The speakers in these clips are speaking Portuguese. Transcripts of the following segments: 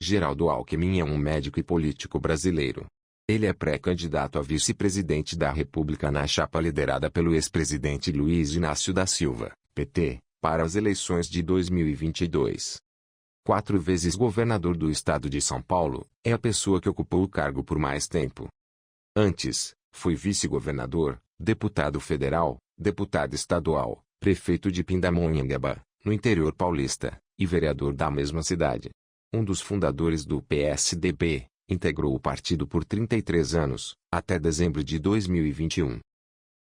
Geraldo Alckmin é um médico e político brasileiro. Ele é pré-candidato a vice-presidente da República na chapa liderada pelo ex-presidente Luiz Inácio da Silva, PT, para as eleições de 2022. 4 vezes governador do estado de São Paulo, é a pessoa que ocupou o cargo por mais tempo. Antes, foi vice-governador, deputado federal, deputado estadual, prefeito de Pindamonhangaba, no interior paulista, e vereador da mesma cidade. Um dos fundadores do PSDB, integrou o partido por 33 anos, até dezembro de 2021.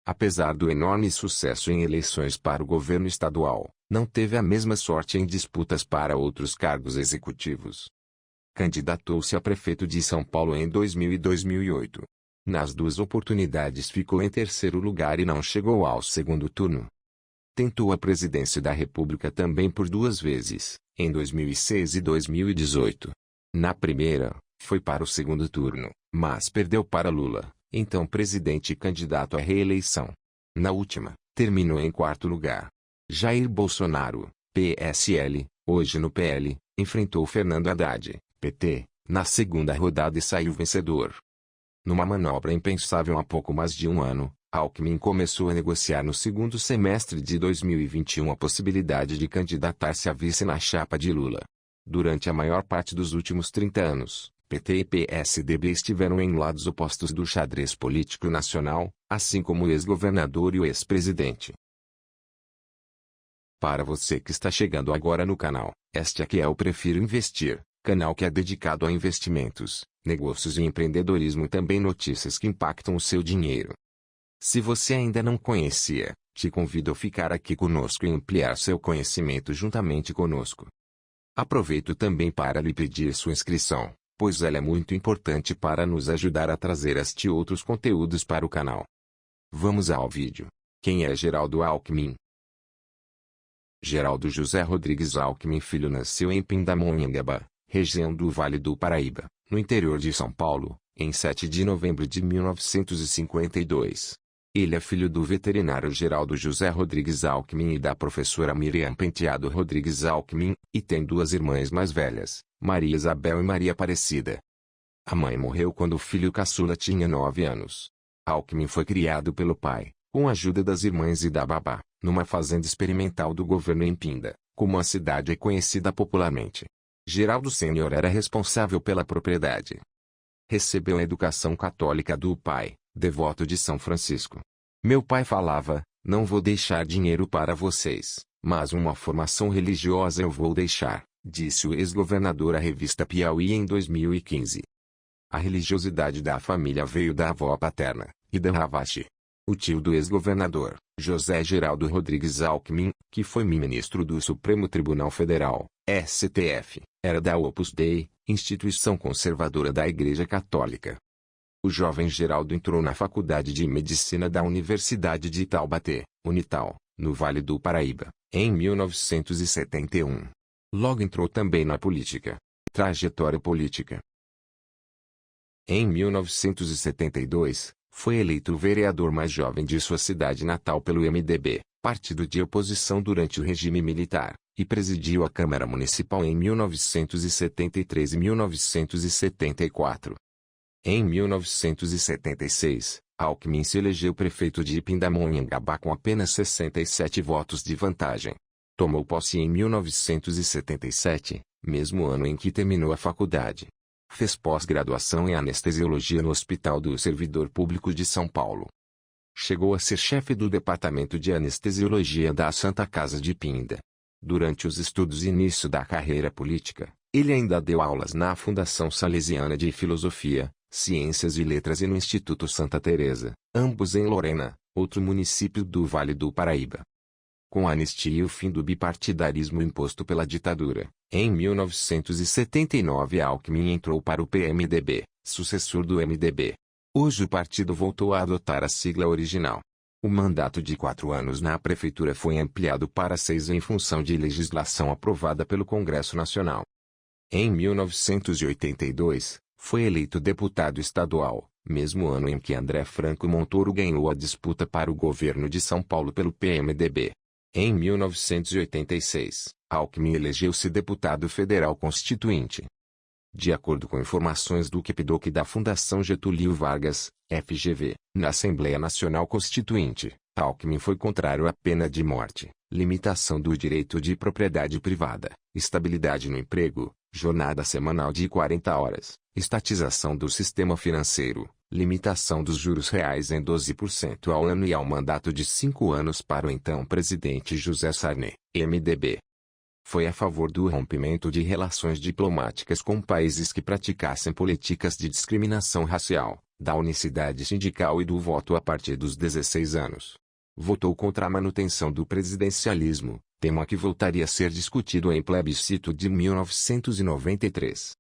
Apesar do enorme sucesso em eleições para o governo estadual, não teve a mesma sorte em disputas para outros cargos executivos. Candidatou-se a prefeito de São Paulo em 2000 e 2008. Nas 2 oportunidades ficou em terceiro lugar e não chegou ao segundo turno. Tentou a presidência da República também por 2 vezes, em 2006 e 2018. Na primeira, foi para o segundo turno, mas perdeu para Lula, então presidente e candidato à reeleição. Na última, terminou em 4º lugar. Jair Bolsonaro, PSL, hoje no PL, enfrentou Fernando Haddad, PT, na segunda rodada e saiu vencedor. Numa manobra impensável há pouco mais de um ano, Alckmin começou a negociar no segundo semestre de 2021 a possibilidade de candidatar-se a vice na chapa de Lula. Durante a maior parte dos últimos 30 anos, PT e PSDB estiveram em lados opostos do xadrez político nacional, assim como o ex-governador e o ex-presidente. Para você que está chegando agora no canal, este aqui é o Prefiro Investir, canal que é dedicado a investimentos, negócios e empreendedorismo e também notícias que impactam o seu dinheiro. Se você ainda não conhecia, te convido a ficar aqui conosco e ampliar seu conhecimento juntamente conosco. Aproveito também para lhe pedir sua inscrição, pois ela é muito importante para nos ajudar a trazer este e outros conteúdos para o canal. Vamos ao vídeo. Quem é Geraldo Alckmin? Geraldo José Rodrigues Alckmin Filho nasceu em Pindamonhangaba, região do Vale do Paraíba, no interior de São Paulo, em 7 de novembro de 1952. Ele é filho do veterinário Geraldo José Rodrigues Alckmin e da professora Miriam Penteado Rodrigues Alckmin, e tem 2 irmãs mais velhas, Maria Isabel e Maria Aparecida. A mãe morreu quando o filho caçula tinha 9 anos. Alckmin foi criado pelo pai, com a ajuda das irmãs e da babá, numa fazenda experimental do governo em Pinda, como a cidade é conhecida popularmente. Geraldo Sênior era responsável pela propriedade. Recebeu a educação católica do pai, devoto de São Francisco. Meu pai falava, não vou deixar dinheiro para vocês, mas uma formação religiosa eu vou deixar, disse o ex-governador à revista Piauí em 2015. A religiosidade da família veio da avó paterna, Ida Ravache. O tio do ex-governador, José Geraldo Rodrigues Alckmin, que foi ministro do Supremo Tribunal Federal, STF, era da Opus Dei, instituição conservadora da Igreja Católica. O jovem Geraldo entrou na Faculdade de Medicina da Universidade de Taubaté, Unital, no Vale do Paraíba, em 1971. Logo entrou também na política. Trajetória política. Em 1972, foi eleito o vereador mais jovem de sua cidade natal pelo MDB, partido de oposição durante o regime militar, e presidiu a Câmara Municipal em 1973 e 1974. Em 1976, Alckmin se elegeu prefeito de Pindamonhangaba com apenas 67 votos de vantagem. Tomou posse em 1977, mesmo ano em que terminou a faculdade. Fez pós-graduação em anestesiologia no Hospital do Servidor Público de São Paulo. Chegou a ser chefe do Departamento de Anestesiologia da Santa Casa de Pinda. Durante os estudos e início da carreira política, ele ainda deu aulas na Fundação Salesiana de Filosofia, Ciências e Letras e no Instituto Santa Teresa, ambos em Lorena, outro município do Vale do Paraíba. Com a anistia e o fim do bipartidarismo imposto pela ditadura, em 1979 Alckmin entrou para o PMDB, sucessor do MDB. Hoje o partido voltou a adotar a sigla original. O mandato de 4 anos na prefeitura foi ampliado para 6 em função de legislação aprovada pelo Congresso Nacional. Em 1982, foi eleito deputado estadual, mesmo ano em que André Franco Montoro ganhou a disputa para o governo de São Paulo pelo PMDB. Em 1986, Alckmin elegeu-se deputado federal constituinte. De acordo com informações do CEPDOC da Fundação Getúlio Vargas, FGV, na Assembleia Nacional Constituinte, Alckmin foi contrário à pena de morte, limitação do direito de propriedade privada, estabilidade no emprego, jornada semanal de 40 horas, estatização do sistema financeiro, limitação dos juros reais em 12% ao ano e ao mandato de 5 anos para o então presidente José Sarney, MDB. Foi a favor do rompimento de relações diplomáticas com países que praticassem políticas de discriminação racial, da unicidade sindical e do voto a partir dos 16 anos. Votou contra a manutenção do presidencialismo, tema que voltaria a ser discutido em plebiscito de 1993.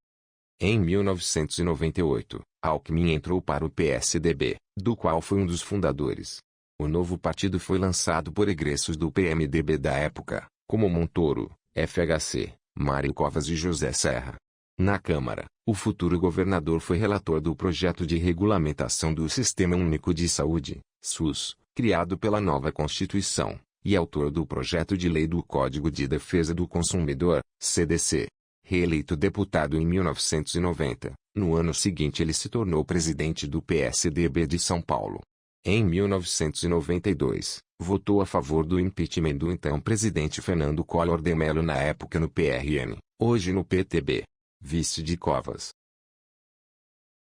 Em 1998, Alckmin entrou para o PSDB, do qual foi um dos fundadores. O novo partido foi lançado por egressos do PMDB da época, como Montoro, FHC, Mário Covas e José Serra. Na Câmara, o futuro governador foi relator do projeto de regulamentação do Sistema Único de Saúde, SUS, criado pela nova Constituição, e autor do projeto de lei do Código de Defesa do Consumidor, CDC. Reeleito deputado em 1990, no ano seguinte ele se tornou presidente do PSDB de São Paulo. Em 1992, votou a favor do impeachment do então presidente Fernando Collor de Mello na época no PRN, hoje no PTB. Vice de Covas.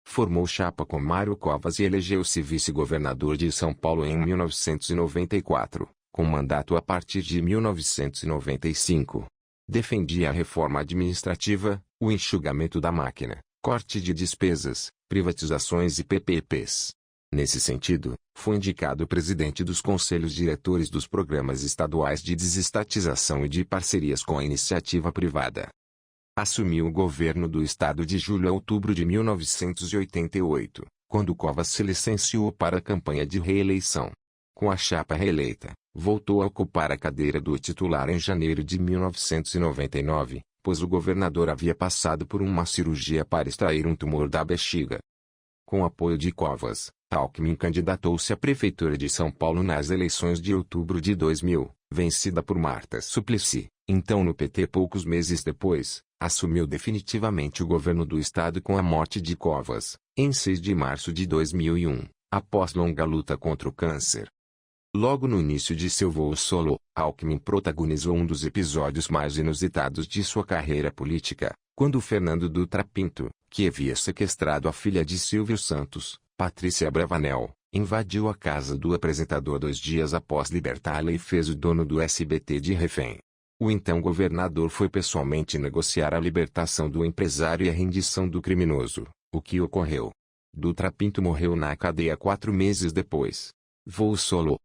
Formou chapa com Mário Covas e elegeu-se vice-governador de São Paulo em 1994, com mandato a partir de 1995. Defendia a reforma administrativa, o enxugamento da máquina, corte de despesas, privatizações e PPPs. Nesse sentido, foi indicado presidente dos conselhos diretores dos programas estaduais de desestatização e de parcerias com a iniciativa privada. Assumiu o governo do estado de julho a outubro de 1988, quando Covas se licenciou para a campanha de reeleição. Com a chapa reeleita, voltou a ocupar a cadeira do titular em janeiro de 1999, pois o governador havia passado por uma cirurgia para extrair um tumor da bexiga. Com apoio de Covas, Alckmin candidatou-se à Prefeitura de São Paulo nas eleições de outubro de 2000, vencida por Marta Suplicy, então no PT. Poucos meses depois, assumiu definitivamente o governo do estado com a morte de Covas, em 6 de março de 2001, após longa luta contra o câncer. Logo no início de seu voo solo, Alckmin protagonizou um dos episódios mais inusitados de sua carreira política, quando Fernando Dutra Pinto, que havia sequestrado a filha de Silvio Santos, Patrícia Bravanel, invadiu a casa do apresentador 2 dias após libertá-la e fez o dono do SBT de refém. O então governador foi pessoalmente negociar a libertação do empresário e a rendição do criminoso, o que ocorreu. Dutra Pinto morreu na cadeia 4 meses depois. Voo solo.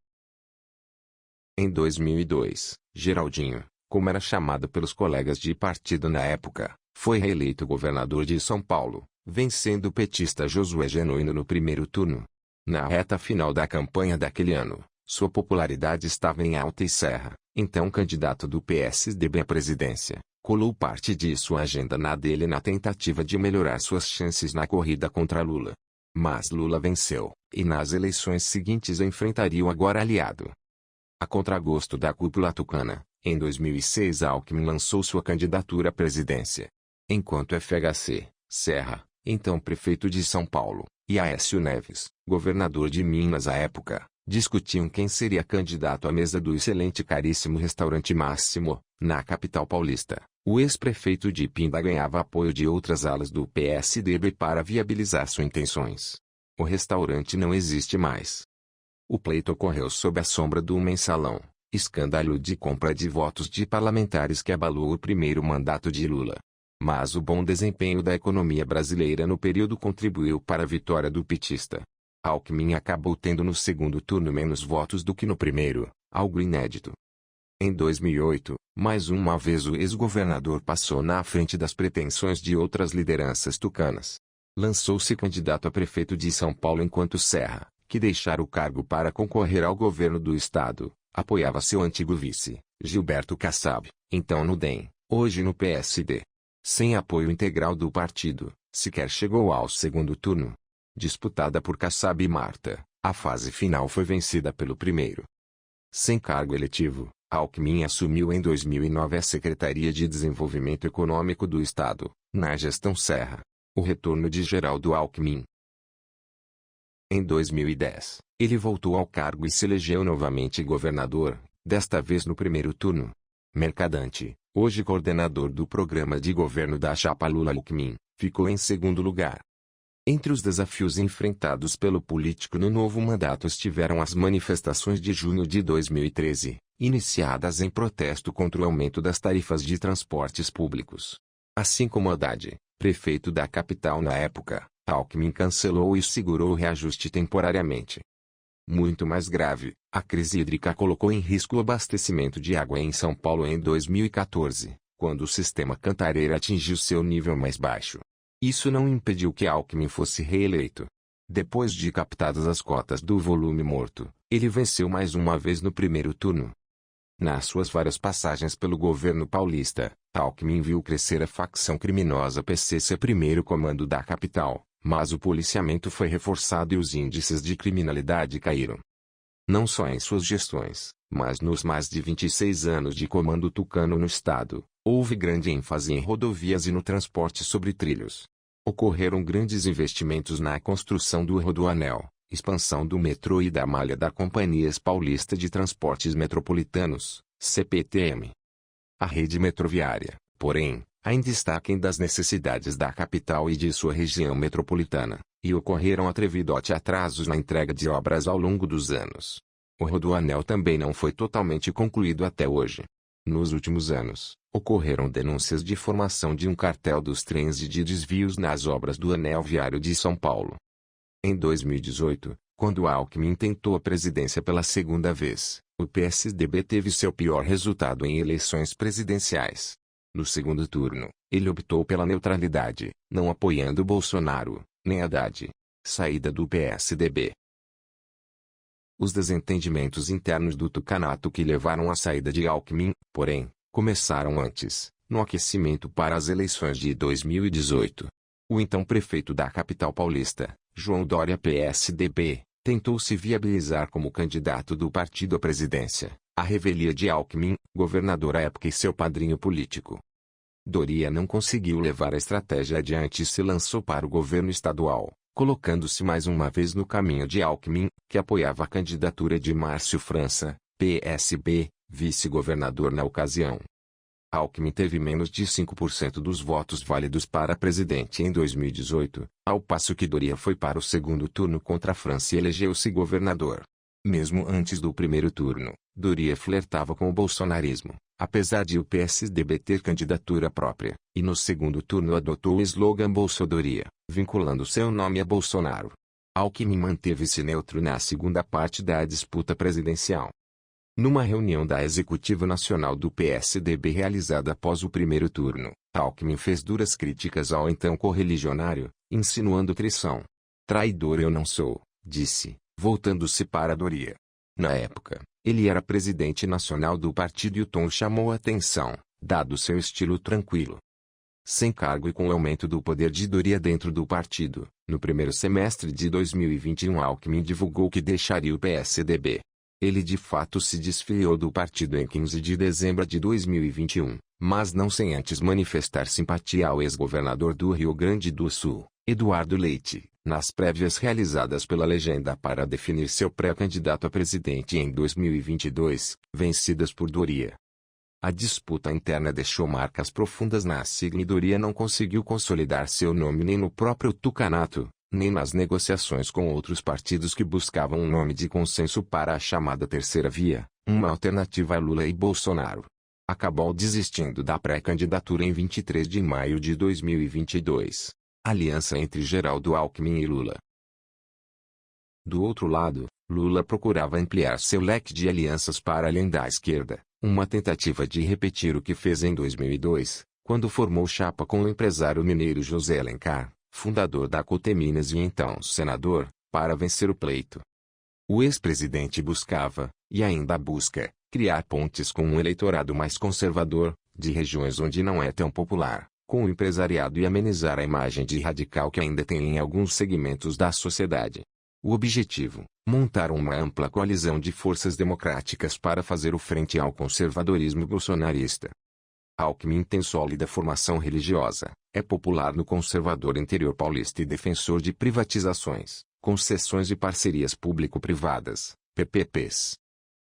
Em 2002, Geraldinho, como era chamado pelos colegas de partido na época, foi reeleito governador de São Paulo, vencendo o petista Josué Genuíno no primeiro turno. Na reta final da campanha daquele ano, sua popularidade estava em alta e Serra, então candidato do PSDB à presidência, colou parte de sua agenda na dele na tentativa de melhorar suas chances na corrida contra Lula. Mas Lula venceu, e nas eleições seguintes enfrentaria o agora aliado. A contragosto da cúpula tucana, em 2006 Alckmin lançou sua candidatura à presidência. Enquanto FHC, Serra, então prefeito de São Paulo, e Aécio Neves, governador de Minas à época, discutiam quem seria candidato à mesa do excelente e caríssimo restaurante Máximo, na capital paulista. O ex-prefeito de Pinda ganhava apoio de outras alas do PSDB para viabilizar suas intenções. O restaurante não existe mais. O pleito ocorreu sob a sombra do mensalão, escândalo de compra de votos de parlamentares que abalou o primeiro mandato de Lula. Mas o bom desempenho da economia brasileira no período contribuiu para a vitória do petista. Alckmin acabou tendo no segundo turno menos votos do que no primeiro, algo inédito. Em 2008, mais uma vez o ex-governador passou na frente das pretensões de outras lideranças tucanas. Lançou-se candidato a prefeito de São Paulo enquanto Serra, que deixara o cargo para concorrer ao governo do estado, apoiava seu antigo vice, Gilberto Kassab, então no DEM, hoje no PSD. Sem apoio integral do partido, sequer chegou ao segundo turno. Disputada por Kassab e Marta, a fase final foi vencida pelo primeiro. Sem cargo eletivo, Alckmin assumiu em 2009 a Secretaria de Desenvolvimento Econômico do Estado, Na gestão Serra. O retorno de Geraldo Alckmin. Em 2010, ele voltou ao cargo e se elegeu novamente governador, desta vez no primeiro turno. Mercadante, hoje coordenador do programa de governo da chapa Lula-Alckmin, ficou em segundo lugar. Entre os desafios enfrentados pelo político no novo mandato estiveram as manifestações de junho de 2013, iniciadas em protesto contra o aumento das tarifas de transportes públicos. Assim como Haddad, prefeito da capital na época, Alckmin cancelou e segurou o reajuste temporariamente. Muito mais grave, a crise hídrica colocou em risco o abastecimento de água em São Paulo em 2014, quando o sistema Cantareira atingiu seu nível mais baixo. Isso não impediu que Alckmin fosse reeleito. Depois de captadas as cotas do volume morto, ele venceu mais uma vez no primeiro turno. Nas suas várias passagens pelo governo paulista, Alckmin viu crescer a facção criminosa PCC primeiro comando da capital, mas o policiamento foi reforçado e os índices de criminalidade caíram. Não só em suas gestões, mas nos mais de 26 anos de comando tucano no estado, houve grande ênfase em rodovias e no transporte sobre trilhos. Ocorreram grandes investimentos na construção do Rodoanel, expansão do metrô e da malha da Companhias Paulista de Transportes Metropolitanos, CPTM. A rede metroviária, porém, ainda está aquém das necessidades da capital e de sua região metropolitana, e ocorreram atrevidos atrasos na entrega de obras ao longo dos anos. O Rodoanel também não foi totalmente concluído até hoje. Nos últimos anos, ocorreram denúncias de formação de um cartel dos trens e de desvios nas obras do Anel Viário de São Paulo. Em 2018, quando Alckmin tentou a presidência pela segunda vez, o PSDB teve seu pior resultado em eleições presidenciais. No segundo turno, ele optou pela neutralidade, não apoiando Bolsonaro, nem Haddad. Saída do PSDB. Os desentendimentos internos do tucanato que levaram à saída de Alckmin, porém, começaram antes, no aquecimento para as eleições de 2018. O então prefeito da capital paulista, João Dória PSDB, tentou se viabilizar como candidato do partido à presidência, à revelia de Alckmin, governador à época e seu padrinho político. Doria não conseguiu levar a estratégia adiante e se lançou para o governo estadual, colocando-se mais uma vez no caminho de Alckmin, que apoiava a candidatura de Márcio França, PSB, vice-governador na ocasião. Alckmin teve menos de 5% dos votos válidos para presidente em 2018, ao passo que Doria foi para o segundo turno contra França e elegeu-se governador. Mesmo antes do primeiro turno, Doria flertava com o bolsonarismo, apesar de o PSDB ter candidatura própria, e no segundo turno adotou o slogan Bolsodoria, vinculando seu nome a Bolsonaro. Alckmin manteve-se neutro na segunda parte da disputa presidencial. Numa reunião da Executiva Nacional do PSDB realizada após o primeiro turno, Alckmin fez duras críticas ao então correligionário, insinuando traição. Traidor eu não sou, disse, voltando-se para Doria. Na época, ele era presidente nacional do partido e o tom chamou a atenção, dado seu estilo tranquilo. Sem cargo e com o aumento do poder de Doria dentro do partido, no primeiro semestre de 2021 Alckmin divulgou que deixaria o PSDB. Ele de fato se desfiliou do partido em 15 de dezembro de 2021, mas não sem antes manifestar simpatia ao ex-governador do Rio Grande do Sul, Eduardo Leite, nas prévias realizadas pela Legenda para definir seu pré-candidato a presidente em 2022, vencidas por Doria. A disputa interna deixou marcas profundas na sigla e Doria não conseguiu consolidar seu nome nem no próprio tucanato, nem nas negociações com outros partidos que buscavam um nome de consenso para a chamada terceira via, uma alternativa a Lula e Bolsonaro. Acabou desistindo da pré-candidatura em 23 de maio de 2022. Aliança entre Geraldo Alckmin e Lula. Do outro lado, Lula procurava ampliar seu leque de alianças para além da esquerda, uma tentativa de repetir o que fez em 2002, quando formou chapa com o empresário mineiro José Alencar, fundador da Coteminas e então senador, para vencer o pleito. O ex-presidente buscava, e ainda busca, criar pontes com um eleitorado mais conservador, de regiões onde não é tão popular, com o empresariado e amenizar a imagem de radical que ainda tem em alguns segmentos da sociedade. O objetivo, montar uma ampla coalizão de forças democráticas para fazer o frente ao conservadorismo bolsonarista. Alckmin tem sólida formação religiosa, é popular no conservador interior paulista e defensor de privatizações, concessões e parcerias público-privadas, PPPs.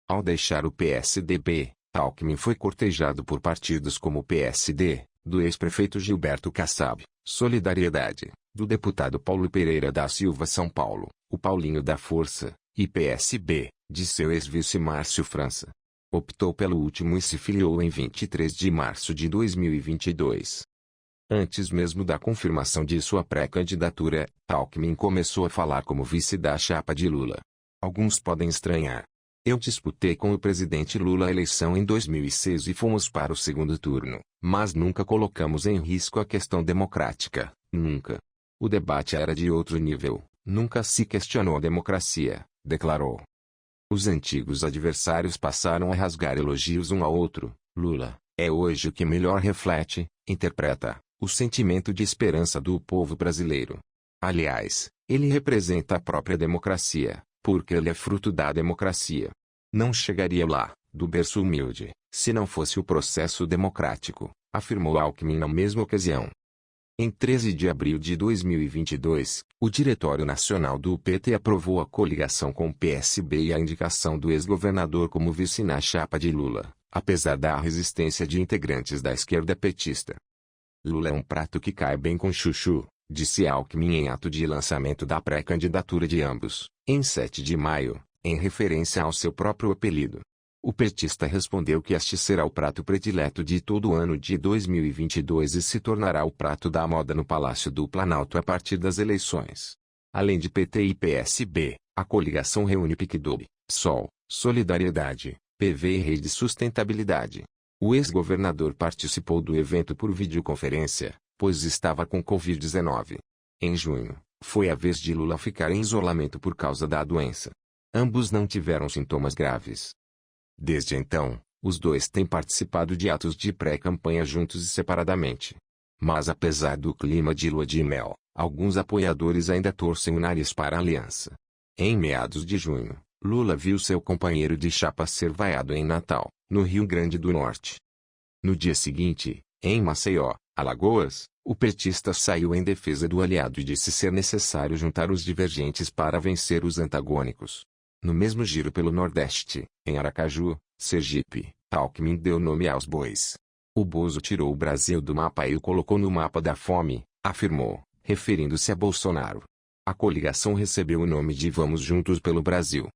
Ao deixar o PSDB, Alckmin foi cortejado por partidos como o PSD, do ex-prefeito Gilberto Kassab, Solidariedade, do deputado Paulo Pereira da Silva São Paulo, o Paulinho da Força, e PSB, de seu ex-vice Márcio França. Optou pelo último e se filiou em 23 de março de 2022. Antes mesmo da confirmação de sua pré-candidatura, Alckmin começou a falar como vice da chapa de Lula. Alguns podem estranhar. Eu disputei com o presidente Lula a eleição em 2006 e fomos para o segundo turno, mas nunca colocamos em risco a questão democrática, nunca. O debate era de outro nível, nunca se questionou a democracia, declarou. Os antigos adversários passaram a rasgar elogios um ao outro. Lula é hoje o que melhor reflete, interpreta, o sentimento de esperança do povo brasileiro. Aliás, ele representa a própria democracia, porque ele é fruto da democracia. Não chegaria lá, do berço humilde, se não fosse o processo democrático, afirmou Alckmin na mesma ocasião. Em 13 de abril de 2022, o Diretório Nacional do PT aprovou a coligação com o PSB e a indicação do ex-governador como vice na chapa de Lula, apesar da resistência de integrantes da esquerda petista. Lula é um prato que cai bem com chuchu, disse Alckmin em ato de lançamento da pré-candidatura de ambos, em 7 de maio, em referência ao seu próprio apelido. O petista respondeu que este será o prato predileto de todo o ano de 2022 e se tornará o prato da moda no Palácio do Planalto a partir das eleições. Além de PT e PSB, a coligação reúne PicDoB, PSOL, Solidariedade, PV e Rede Sustentabilidade. O ex-governador participou do evento por videoconferência, pois estava com Covid-19. Em junho, foi a vez de Lula ficar em isolamento por causa da doença. Ambos não tiveram sintomas graves. Desde então, os dois têm participado de atos de pré-campanha juntos e separadamente. Mas apesar do clima de lua de mel, alguns apoiadores ainda torcem o nariz para a aliança. Em meados de junho, Lula viu seu companheiro de chapa ser vaiado em Natal, no Rio Grande do Norte. No dia seguinte, em Maceió, Alagoas, o petista saiu em defesa do aliado e disse ser necessário juntar os divergentes para vencer os antagônicos. No mesmo giro pelo Nordeste, em Aracaju, Sergipe, Alckmin deu nome aos bois. O Bozo tirou o Brasil do mapa e o colocou no mapa da fome, afirmou, referindo-se a Bolsonaro. A coligação recebeu o nome de Vamos Juntos pelo Brasil.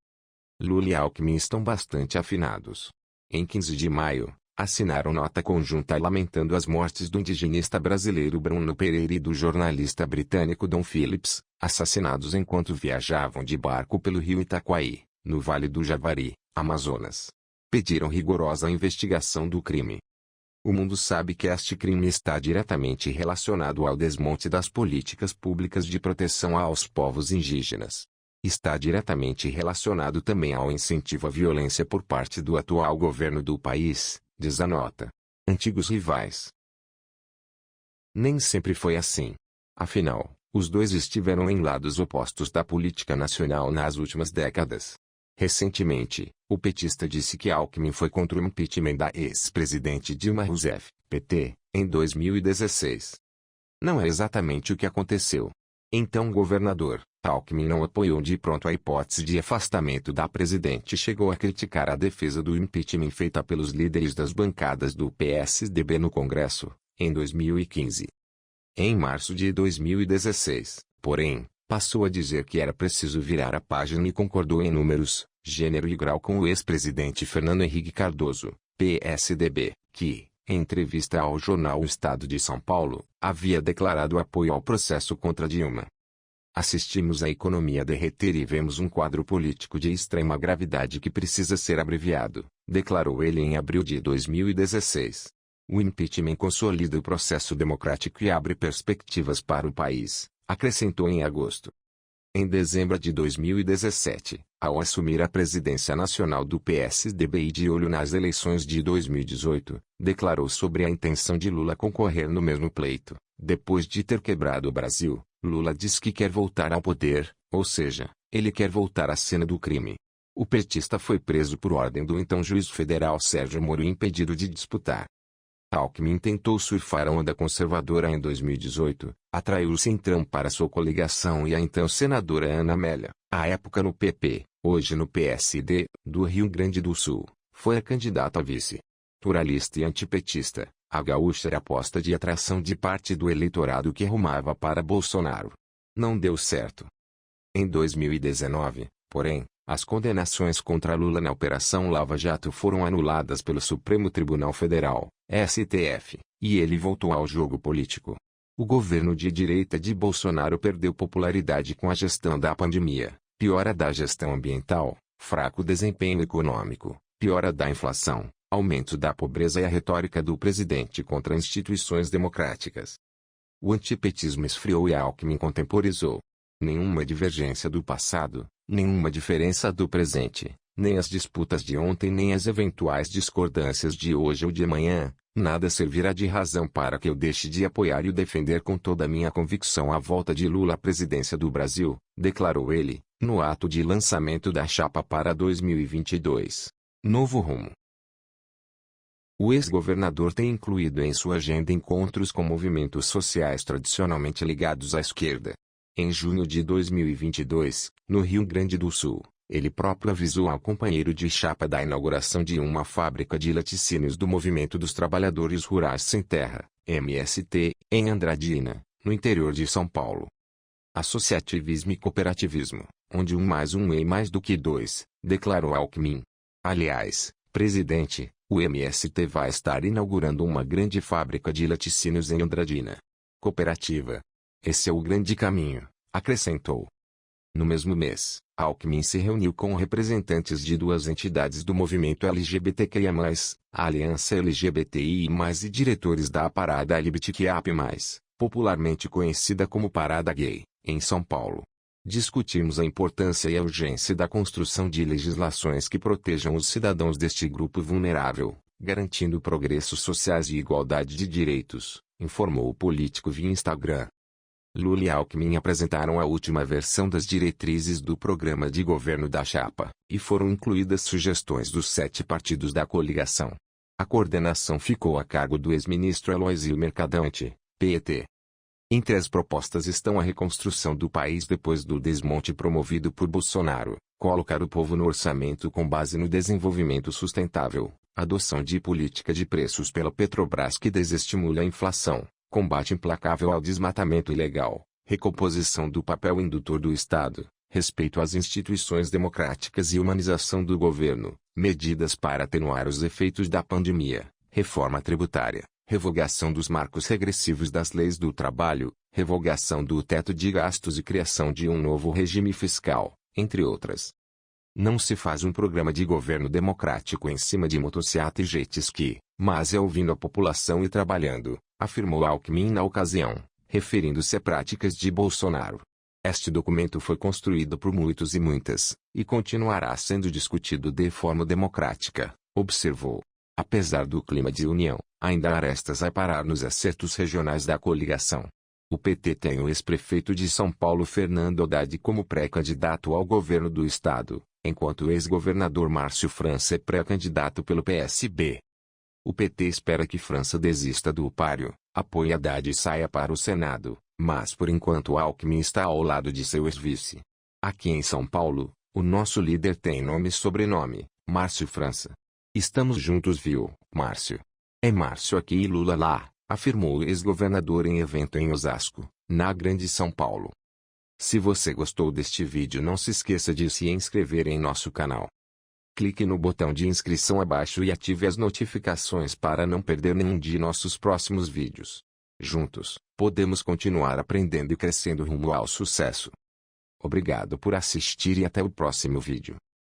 Lula e Alckmin estão bastante afinados. Em 15 de maio, assinaram nota conjunta lamentando as mortes do indigenista brasileiro Bruno Pereira e do jornalista britânico Dom Phillips, assassinados enquanto viajavam de barco pelo rio Itaquaí, no Vale do Javari, Amazonas. Pediram rigorosa investigação do crime. O mundo sabe que este crime está diretamente relacionado ao desmonte das políticas públicas de proteção aos povos indígenas. Está diretamente relacionado também ao incentivo à violência por parte do atual governo do país, diz a nota. Antigos rivais. Nem sempre foi assim. Afinal, os dois estiveram em lados opostos da política nacional nas últimas décadas. Recentemente, o petista disse que Alckmin foi contra o impeachment da ex-presidente Dilma Rousseff, PT, em 2016. Não é exatamente o que aconteceu. Então o governador, Alckmin não apoiou de pronto a hipótese de afastamento da presidente e chegou a criticar a defesa do impeachment feita pelos líderes das bancadas do PSDB no Congresso, em 2015. Em março de 2016, porém, passou a dizer que era preciso virar a página e concordou em números, gênero e grau com o ex-presidente Fernando Henrique Cardoso, PSDB, que, em entrevista ao jornal O Estado de São Paulo, havia declarado apoio ao processo contra Dilma. Assistimos à economia derreter e vemos um quadro político de extrema gravidade que precisa ser abreviado, declarou ele em abril de 2016. O impeachment consolida o processo democrático e abre perspectivas para o país, acrescentou em agosto. Em dezembro de 2017, ao assumir a presidência nacional do PSDB e de olho nas eleições de 2018, declarou sobre a intenção de Lula concorrer no mesmo pleito. Depois de ter quebrado o Brasil, Lula diz que quer voltar ao poder, ou seja, ele quer voltar à cena do crime. O petista foi preso por ordem do então juiz federal Sérgio Moro e impedido de disputar Alckmin tentou surfar a onda conservadora em 2018, atraiu o Centrão para sua coligação e a então senadora Ana Amélia, à época no PP, hoje no PSD, do Rio Grande do Sul, foi a candidata a vice. Pluralista e antipetista, a gaúcha era aposta de atração de parte do eleitorado que rumava para Bolsonaro. Não deu certo. Em 2019, porém, as condenações contra Lula na Operação Lava Jato foram anuladas pelo Supremo Tribunal Federal, STF, e ele voltou ao jogo político. O governo de direita de Bolsonaro perdeu popularidade com a gestão da pandemia, piora da gestão ambiental, fraco desempenho econômico, piora da inflação, aumento da pobreza e a retórica do presidente contra instituições democráticas. O antipetismo esfriou e Alckmin contemporizou. Nenhuma divergência do passado, nenhuma diferença do presente, nem as disputas de ontem nem as eventuais discordâncias de hoje ou de amanhã, nada servirá de razão para que eu deixe de apoiar e defender com toda a minha convicção a volta de Lula à presidência do Brasil, declarou ele, no ato de lançamento da chapa para 2022. Novo rumo. O ex-governador tem incluído em sua agenda encontros com movimentos sociais tradicionalmente ligados à esquerda. Em junho de 2022, no Rio Grande do Sul, ele próprio avisou ao companheiro de chapa da inauguração de uma fábrica de laticínios do Movimento dos Trabalhadores Rurais Sem Terra, MST, em Andradina, no interior de São Paulo. Associativismo e cooperativismo, onde 1 mais 1 é mais do que 2, declarou Alckmin. Aliás, presidente, o MST vai estar inaugurando uma grande fábrica de laticínios em Andradina. Cooperativa. Esse é o grande caminho, acrescentou. No mesmo mês, Alckmin se reuniu com representantes de 2 entidades do movimento LGBTQIA+, a Aliança LGBTI+, e diretores da Parada LGBTQIAP+, popularmente conhecida como Parada Gay, em São Paulo. Discutimos a importância e a urgência da construção de legislações que protejam os cidadãos deste grupo vulnerável, garantindo progressos sociais e igualdade de direitos, informou o político via Instagram. Lula e Alckmin apresentaram a última versão das diretrizes do programa de governo da chapa, e foram incluídas sugestões dos 7 partidos da coligação. A coordenação ficou a cargo do ex-ministro Aloysio Mercadante, PT. Entre as propostas estão a reconstrução do país depois do desmonte promovido por Bolsonaro, colocar o povo no orçamento com base no desenvolvimento sustentável, adoção de política de preços pela Petrobras que desestimule a inflação, combate implacável ao desmatamento ilegal, recomposição do papel indutor do Estado, respeito às instituições democráticas e humanização do governo, medidas para atenuar os efeitos da pandemia, reforma tributária, revogação dos marcos regressivos das leis do trabalho, revogação do teto de gastos e criação de um novo regime fiscal, entre outras. Não se faz um programa de governo democrático em cima de motociata e jet ski, mas é ouvindo a população e trabalhando, afirmou Alckmin na ocasião, referindo-se a práticas de Bolsonaro. Este documento foi construído por muitos e muitas, e continuará sendo discutido de forma democrática, observou. Apesar do clima de união, ainda há arestas a parar nos acertos regionais da coligação. O PT tem o ex-prefeito de São Paulo Fernando Haddad como pré-candidato ao governo do estado, enquanto o ex-governador Márcio França é pré-candidato pelo PSB. O PT espera que França desista do páreo, apoie Haddad e saia para o Senado, mas por enquanto Alckmin está ao lado de seu ex-vice. Aqui em São Paulo, o nosso líder tem nome e sobrenome, Márcio França. Estamos juntos, viu, Márcio? É Márcio aqui e Lula lá, afirmou o ex-governador em evento em Osasco, na Grande São Paulo. Se você gostou deste vídeo, não se esqueça de se inscrever em nosso canal. Clique no botão de inscrição abaixo e ative as notificações para não perder nenhum de nossos próximos vídeos. Juntos, podemos continuar aprendendo e crescendo rumo ao sucesso. Obrigado por assistir e até o próximo vídeo.